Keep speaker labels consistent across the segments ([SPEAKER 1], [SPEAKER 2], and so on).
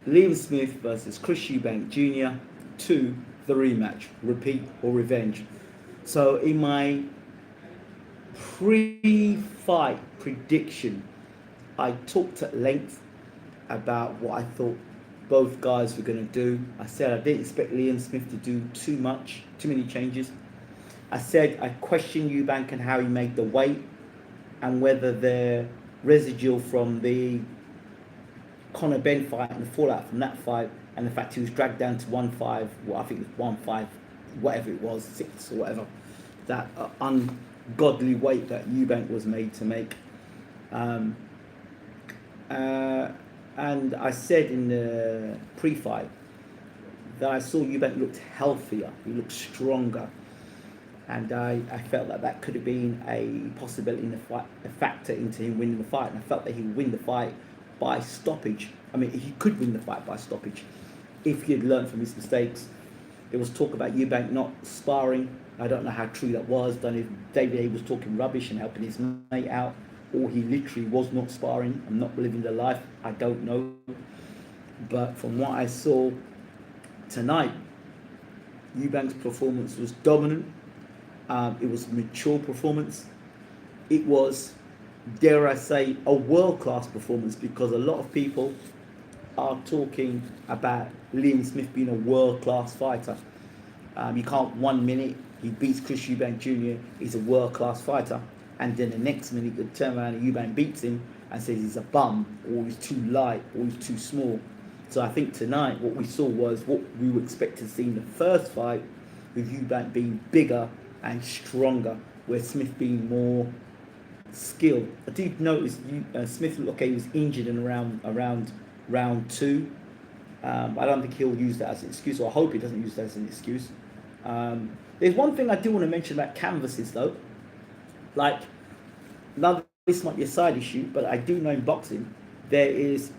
[SPEAKER 1] Liam Smith versus Chris Eubank Jr. to the rematch, repeat or revenge. So in my pre-fight prediction, I talked at length about what I thought both guys were going to do. I said I didn't expect Liam Smith to do too many changes. I said I questioned Eubank and how he made the weight and whether the residual from the Conor Ben fight and the fallout from that fight and the fact he was dragged down to 1-5, well, I think it was 1-5, whatever it was, 6 or whatever, that ungodly weight that Eubank was made to make. Um, and I said in the pre-fight that I saw Eubank looked healthier, he looked stronger, and I felt that that could have been a possibility in the fight, a factor into him winning the fight, and I felt that he would win the fight by stoppage. I mean, he could win the fight by stoppage if he had learned from his mistakes. There was talk about Eubank not sparring. I don't know how true that was. Don't know if David A was talking rubbish and helping his mate out, or he literally was not sparring and not living the life. I don't know. But from what I saw tonight, Eubank's performance was dominant. It was a mature performance. It was, dare I say, a world-class performance, because a lot of people are talking about Liam Smith being a world-class fighter. You can't 1 minute he beats Chris Eubank Jr., he's a world-class fighter, and then the next minute you turn around and Eubank beats him and says he's a bum, or he's too light, or he's too small. So I think tonight what we saw was what we would expect to see in the first fight, with Eubank being bigger and stronger, where Smith being more skilled. I did notice Smith looked okay, he was injured in around round 2. I don't think he'll use that as an excuse, or I hope he doesn't use that as an excuse. There's one thing I do want to mention about canvases though. Like, now this might be a side issue, but I do know in boxing there is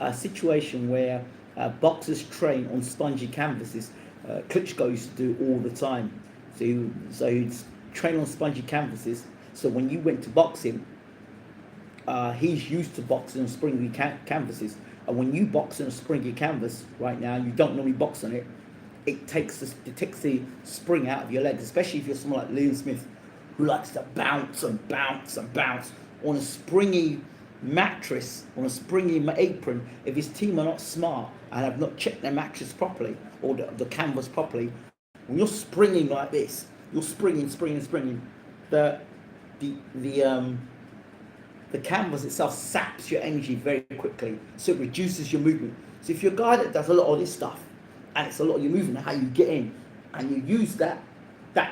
[SPEAKER 1] a situation where boxers train on spongy canvases. Klitschko used to do all the time. So he'd train on spongy canvases. So when you went to box him, he's used to boxing on springy canvases. And when you box on a springy canvas right now, you don't normally box on it. It takes the spring out of your legs, especially if you're someone like Liam Smith, who likes to bounce and bounce and bounce on a springy mattress, on a springy apron. If his team are not smart and have not checked their mattress properly, or the canvas properly, when you're springing like this, you're springing. The canvas itself saps your energy very quickly, so it reduces your movement. So if you're a guy that does a lot of this stuff, and it's a lot of your movement, how you get in, and you use that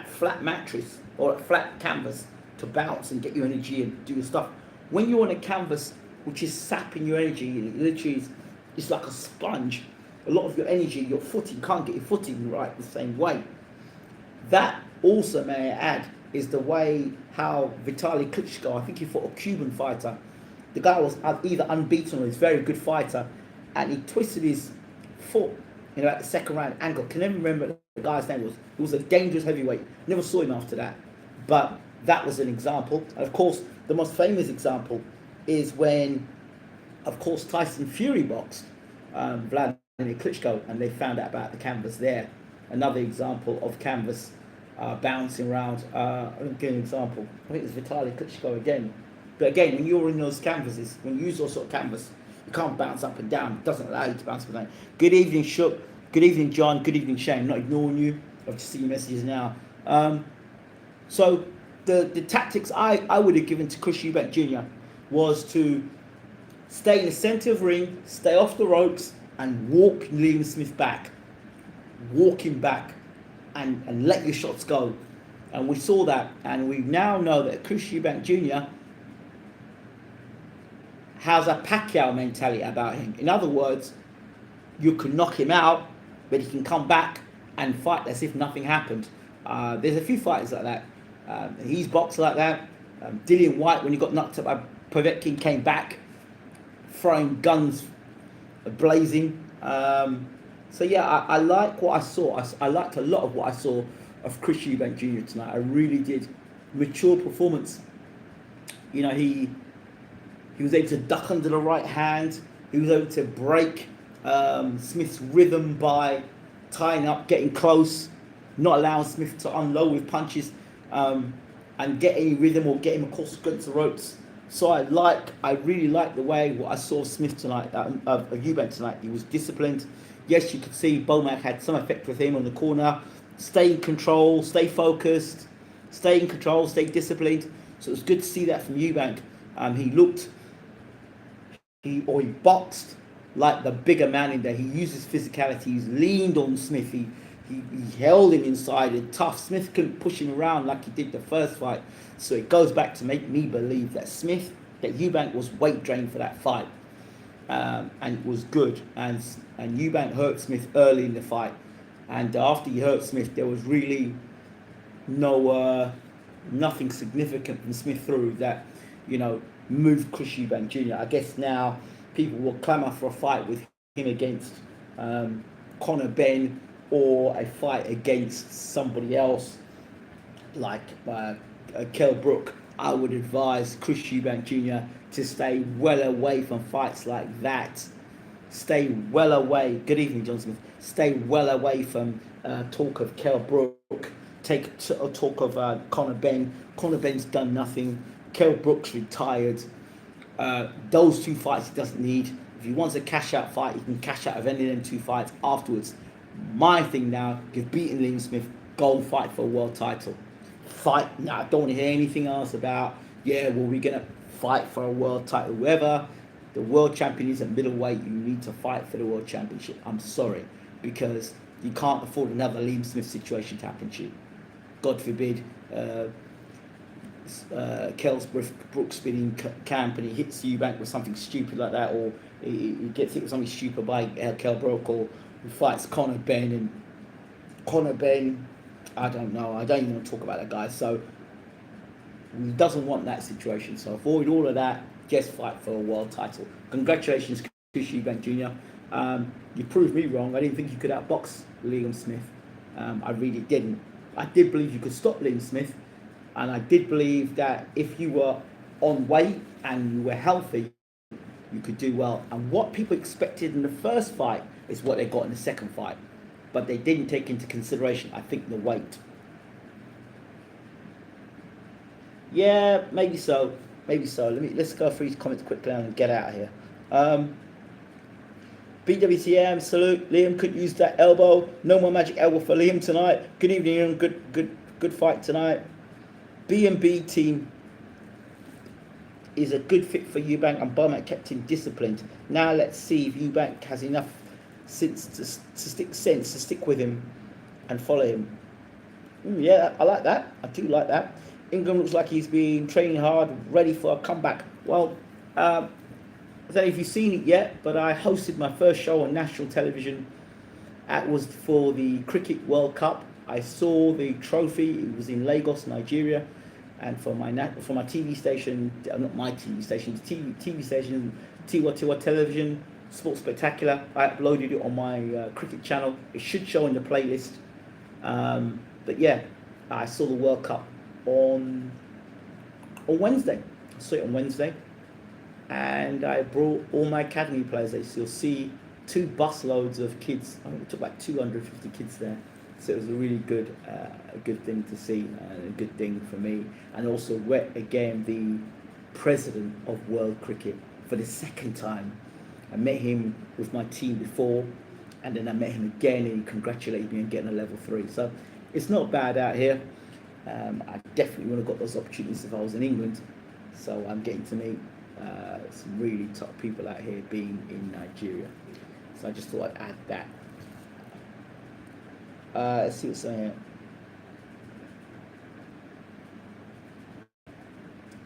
[SPEAKER 1] flat mattress or a flat canvas to bounce and get your energy and do your stuff. When you're on a canvas which is sapping your energy, it literally it's like a sponge. A lot of your energy, your footing, can't get your footing right the same way. That also, may I add, is the way how Vitaly Klitschko, I think he fought a Cuban fighter. The guy was either unbeaten or he's a very good fighter, and he twisted his foot in about the second round ankle. Can never remember the guy's name was. He was a dangerous heavyweight. Never saw him after that. But that was an example. And of course, the most famous example is when, of course, Tyson Fury boxed Vladimir Klitschko, and they found out about the canvas there. Another example of canvas bouncing around. I'll give an example. I think it's Vitaly Klitschko again. But again, when you're in those canvases, when you use those sort of canvas, you can't bounce up and down. It doesn't allow you to bounce up and down. Good evening, Shook. Good evening, John. Good evening, Shane. I'm not ignoring you. I've just seen your messages now. So the tactics I would have given to Chris Eubank Jr. was to stay in the centre of the ring, stay off the ropes, and walk Liam Smith back. Walk him back and let your shots go. And we saw that, and we now know that Chris Eubank Jr. has a Pacquiao mentality about him. In other words, you can knock him out, but he can come back and fight as if nothing happened. There's a few fighters like that. He's boxed like that. Dillian White, when he got knocked up by Povetkin, came back, throwing guns blazing. So yeah, I like what I saw. I liked a lot of what I saw of Chris Eubank Jr. tonight. I really did. Mature performance. You know, he He was able to duck under the right hand. He was able to break Smith's rhythm by tying up, getting close, not allowing Smith to unload with punches, and get any rhythm or get him across against the ropes. So I really like the way what I saw of Smith tonight, of Eubank tonight. He was disciplined. Yes, you could see Bomac had some effect with him on the corner. Stay in control, stay focused, stay in control, stay disciplined. So it was good to see that from Eubank. He boxed like the bigger man in there. He used his physicality. He leaned on Smith. He held him inside and tough. Smith couldn't push him around like he did the first fight. So it goes back to make me believe that Eubank was weight drained for that fight. And it was good. And Eubank hurt Smith early in the fight. And after he hurt Smith, there was really nothing significant from Smith through that, moved Chris Eubank Jr. I guess now people will clamour for a fight with him against Conor Benn, or a fight against somebody else like Kell Brook. I would advise Chris Eubank Jr. to stay well away from fights like that. Stay well away. Good evening, John Smith. Stay well away from talk of Kell Brook. Take talk of Conor Benn. Conor Benn's done nothing. Kell Brook's retired. Those two fights he doesn't need. If he wants a cash out fight, he can cash out of any of them two fights afterwards. My thing now, you've beaten Liam Smith, go and fight for a world title. Fight now. I don't want to hear anything else about, we're gonna fight for a world title. Whoever the world champion is at middleweight, you need to fight for the world championship. I'm sorry, because you can't afford another Liam Smith situation to happen to you. God forbid, Kell Brook spinning camp and he hits Eubank with something stupid like that, or he gets hit with something stupid by Kell Brook, or he fights Conor Benn, and Conor Benn, I don't know, I don't even want to talk about that guy. So he doesn't want that situation, so avoid all of that. Just fight for a world title. Congratulations, Chris Eubank Jr. You proved me wrong. I didn't think you could outbox Liam Smith. I really didn't. I did believe you could stop Liam Smith, and I did believe that if you were on weight and you were healthy, you could do well. And what people expected in the first fight is what they got in the second fight, but they didn't take into consideration, I think, the weight. Yeah, maybe so. Let's go through these comments quickly and get out of here. BWTM, salute. Liam could use that elbow. No more magic elbow for Liam tonight. Good evening, Liam. Good fight tonight. B&B team is a good fit for Eubank, and Bomac kept him disciplined. Now let's see if Eubank has enough sense to stick with him and follow him. Yeah, I like that. I do like that. Ingram looks like he's been training hard, ready for a comeback. Well, I don't know if you've seen it yet, but I hosted my first show on national television. That was for the Cricket World Cup. I saw the trophy. It was in Lagos, Nigeria, and for my TV station, not my TV station, the TV station, Tiwa Television, Sports Spectacular. I uploaded it on my cricket channel. It should show in the playlist. But yeah, I saw the World Cup on Wednesday. I saw it on Wednesday, and I brought all my academy players. You'll see 2 busloads of kids. I think we took like 250 kids there. So it was a really good thing to see, and a good thing for me. And also met again the president of World Cricket for the second time. I met him with my team before, and then I met him again, and he congratulated me on getting a level 3. So it's not bad out here. I definitely would have got those opportunities if I was in England. So I'm getting to meet some really top people out here being in Nigeria. So I just thought I'd add that. Let's see what's saying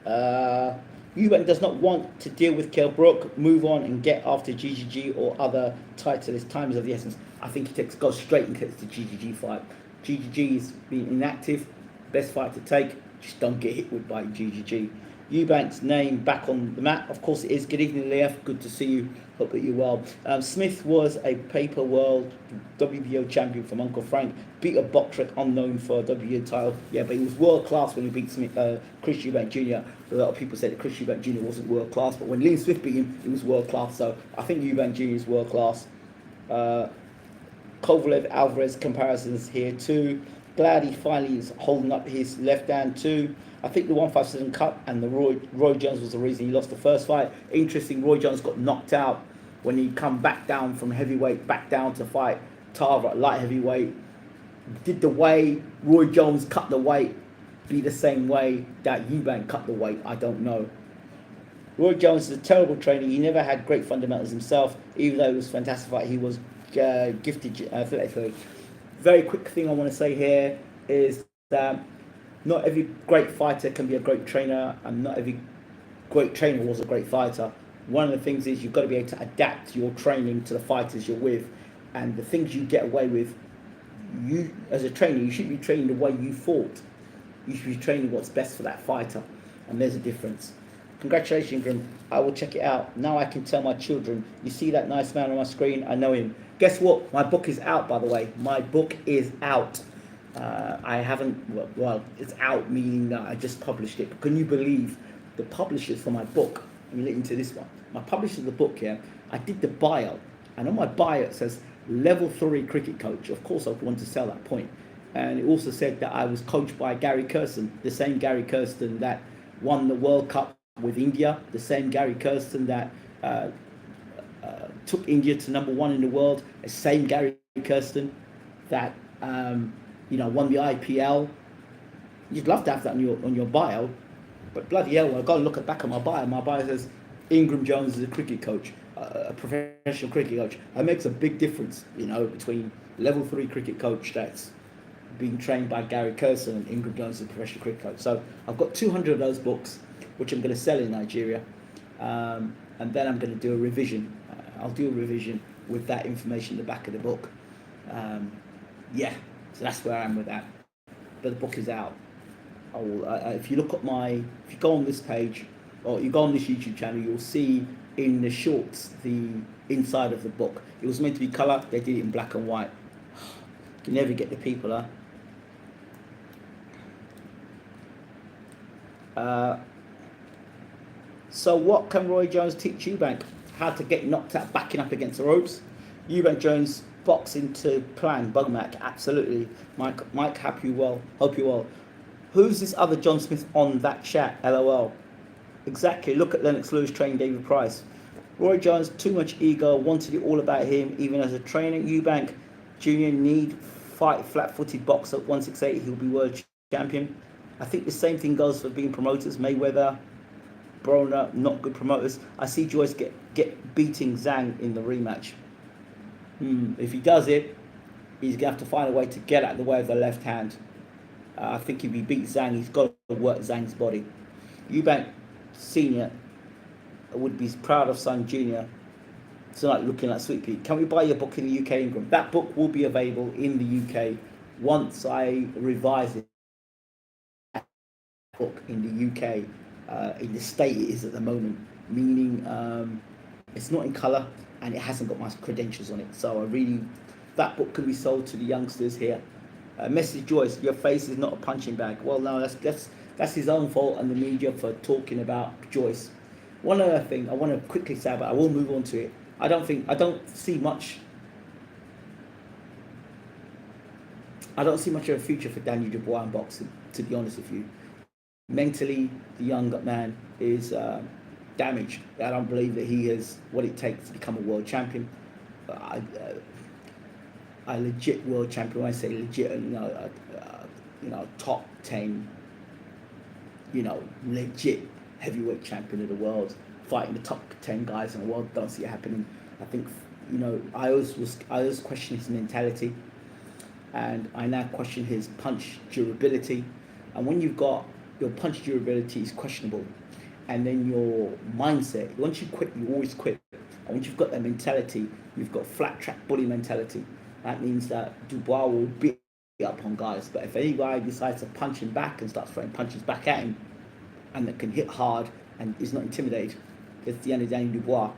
[SPEAKER 1] here. Eubank does not want to deal with Kell Brook, move on and get after GGG or other titles. Time is of the essence. I think he goes straight and gets the GGG fight. GGG is being inactive. Best fight to take. Just don't get hit with by GGG. Eubank's name back on the map. Of course it is. Good evening, Leah. Good to see you. Hope that you're well. Smith was a paper world WBO champion from Uncle Frank. Beat a boxer unknown for a WBO title. Yeah, but he was world class when he beat Smith, Chris Eubank Jr. A lot of people said that Chris Eubank Jr. wasn't world class, but when Liam Smith beat him, he was world class. So I think Eubank Jr. is world class. Kovalev Alvarez comparisons here too. Glad he finally is holding up his left hand too. I think the 157 Cup and the Roy Jones was the reason he lost the first fight. Interesting, Roy Jones got knocked out when he come back down from heavyweight, back down to fight Tarver at light heavyweight. Did the way Roy Jones cut the weight be the same way that Eubank cut the weight? I don't know. Roy Jones is a terrible trainer. He never had great fundamentals himself, even though it was a fantastic fight. He was gifted athletically. Very quick thing I want to say here is that not every great fighter can be a great trainer, and not every great trainer was a great fighter. One of the things is you've got to be able to adapt your training to the fighters you're with, and the things you get away with. You, as a trainer, you should be training the way you fought. You should be training what's best for that fighter, and there's a difference. Congratulations, Ingram. I will check it out. Now I can tell my children, you see that nice man on my screen? I know him. Guess what? My book is out, by the way. My book is out. I haven't, well, it's out, meaning that I just published it. But can you believe the publishers for my book? Let me listen to this one. My publisher of the book here, I did the bio. And on my bio it says, level 3 cricket coach. Of course I want to sell that point. And it also said that I was coached by Gary Kirsten, the same Gary Kirsten that won the World Cup with India, the same Gary Kirsten that took India to #1 in the world, the same Gary Kirsten that won the IPL. You'd love to have that on your bio, but bloody hell, I've got to look at back at my bio. My bio says Ingram Jones is a cricket coach, a professional cricket coach. That makes a big difference, between level 3 cricket coach that's being trained by Gary Kirsten and Ingram Jones is a professional cricket coach. So I've got 200 of those books, which I'm going to sell in Nigeria, and then I'm going to do a revision. I'll do a revision with that information in the back of the book. So that's where I am with that. But the book is out. If you look at if you go on this page, or you go on this YouTube channel, you'll see in the shorts the inside of the book. It was meant to be colour, they did it in black and white. You can never get the people, So what can Roy Jones teach Eubank? How to get knocked out backing up against the ropes. Eubank Jones boxing to plan. Bugmac, absolutely. Mike, hope you well. Who's this other John Smith on that chat? LOL. Exactly. Look at Lennox Lewis training David Price. Roy Jones, too much ego, wanted it all about him, even as a trainer. Eubank Jr. need fight flat-footed boxer at 168. He'll be world champion. I think the same thing goes for being promoters. Mayweather, Broner, not good promoters. I see Joyce get beating Zhang in the rematch. If he does it, he's going to have to find a way to get out of the way of the left hand. I think if he beats Zhang, he's got to work Zhang's body. Eubank Sr. would be proud of son Jr. tonight looking like Sweet Pea. Can we buy your book in the UK, Ingram? That book will be available in the UK once I revise it. Book in the UK, in the state it is at the moment, meaning it's not in colour and it hasn't got my credentials on it. So that book can be sold to the youngsters here. Message Joyce, your face is not a punching bag. Well, no, that's his own fault and the media for talking about Joyce. One other thing I want to quickly say about, I will move on to it. I don't see much of a future for Daniel Dubois in boxing, to be honest with you. Mentally, the young man is damaged. I don't believe that he has what it takes to become a world champion. A legit world champion. When I say legit, top 10, legit heavyweight champion of the world, fighting the top 10 guys in the world. Don't see it happening. I think, I always question his mentality, and I now question his punch durability. And when you've got your punch durability is questionable, and then your mindset, once you quit, you always quit. And once you've got that mentality, you've got flat track bully mentality. That means that Dubois will beat up on guys, but if any guy decides to punch him back and starts throwing punches back at him, and that can hit hard and is not intimidated. It's the end of Daniel Dubois.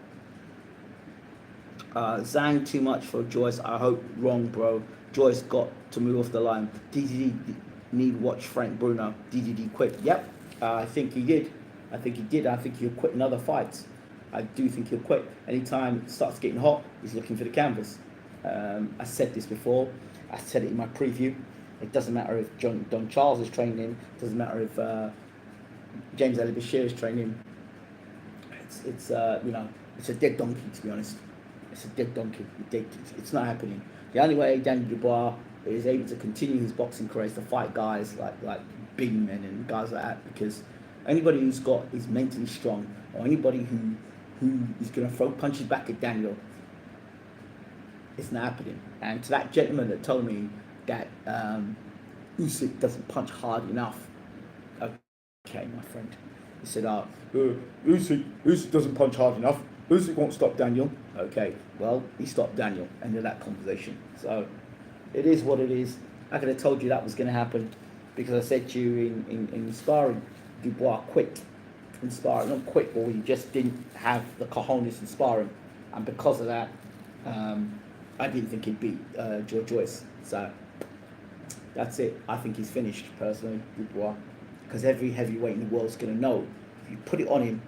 [SPEAKER 1] Zhang too much for Joyce. I hope wrong, bro. Joyce got to move off the line. DDD need watch Frank Bruno. DDD quit. Yep, I think he did. I think he'll quit in other fights. I do think he'll quit. Anytime it starts getting hot, he's looking for the canvas. I said this before. I said it in my preview. It doesn't matter if Don Charles is training him. It doesn't matter if James Ali Bashir is training him. It's it's a dead donkey, to be honest. It's a dead donkey. It's not happening. The only way Daniel Dubois is able to continue his boxing career is to fight guys like Bingman and guys like that, because anybody who's is mentally strong, or anybody who is going to throw punches back at Daniel, it's not happening. And to that gentleman that told me that Usyk doesn't punch hard enough, okay, my friend, he said, Usyk doesn't punch hard enough. Usyk won't stop Daniel. Okay, well, he stopped Daniel. End of that conversation. So, it is what it is. I could have told you that was going to happen, because I said to you in sparring, Dubois quit in sparring. Not quit, but he just didn't have the cojones in sparring. And because of that, I didn't think he'd beat George Joyce. So, that's it. I think he's finished, personally, Dubois. Because every heavyweight in the world is going to know, if you put it on him,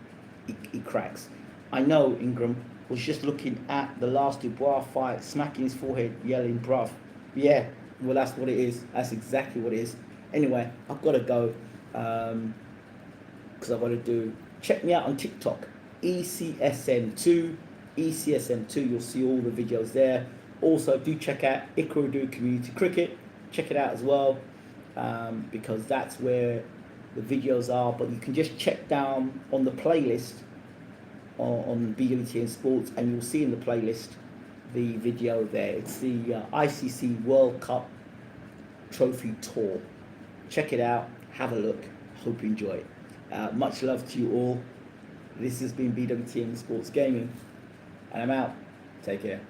[SPEAKER 1] he cracks. I know Ingram was just looking at the last Dubois fight, smacking his forehead, yelling, bruv. Yeah, well, that's what it is. That's exactly what it is. Anyway, I've got to go, because I've got to do... Check me out on TikTok, ECSM2. ECSM2, you'll see all the videos there. Also, do check out Ikorodu Community Cricket. Check it out as well, because that's where the videos are. But you can just check down on the playlist on BWTM Sports, and you'll see in the playlist the video there. It's the ICC World Cup Trophy Tour. Check it out, have a look, hope you enjoy it. Much love to you all. This has been BWTM Sports Gaming, and I'm out. Take care.